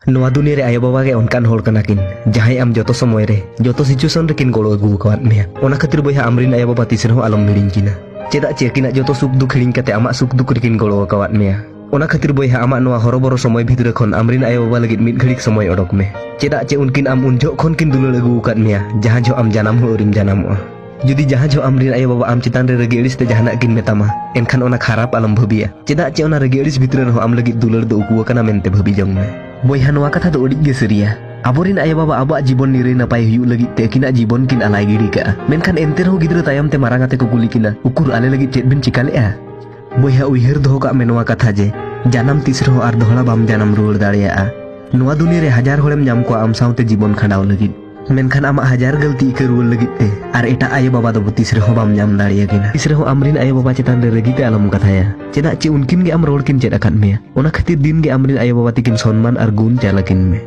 नोआ दुनिया रे आयो बाबा के उनकान होड़ कना किन जहां आम जतो समय रे जतो सिचुएशन रे किन गोड़ो अगु कवात मेया ओना खातिर बया आमरिन आयो बाबा तीस रहो आलम हिड़िंग किना चेदा चे किना जतो सुख दुख हिड़िंग कते आमा सुख दुख रे किन गोड़ो कवात मेया ओना खातिर बया आमा नोआ हरोबरो समय भितर खन आमरिन आयो बाबा लगित मिट घड़िक समय अडक मे चेदा चे उनकिन आम उन जो खन किन दुलड़ अगु कात मेया जहां जो आम जानम हो ओरिम जानमो जुदी जहां जो आमरिन आयो बाबा आम चितान रे रगे अड़िस ते जहाना किन मेतामा एनखान ओना खराब आलम भबिया चेदा चे ओना रगे अड़िस भितर रहो आम लगित दुलड़ दो उकु कना मेनते भबी जंग मे बया नोआ कथा दो अड़ी गे सरिया आबोरिन आयो बाबा आबा जीवन निरे नपाय हुयु लगित ते किना जीवन किन आलाय गिड़ी का मेनखान एनते रहो गिद्रा तायम ते मारांगाते को कुली किना उकुर आले लगित चेद बिन चिकालेआ बया उइहर दोहो का मे नोआ कथा जे जानम तीस रहो आर दोहड़ा बाम जानम रुवाड़ दाड़ेया नोआ दुनिया रे हजार होड़ेम नाम को आम साउते जीवन खंडाव लगित मेनखान आमा हजार गलती के रुवाड़ लगित ते आर एटा आयो बाबा दो तीस रहो बाम नाम दाड़ेया किना तीस रहो आमरिन आयो बाबा चितान रे रगी ते आलम कथाया चेदा चे उनकिन गे आम रोड़ किन चेद अकाद मेया ओना खातिर दिन गे आमरिन आयो बाबा तिकिन सम्मान आर गुण चालाकिन मे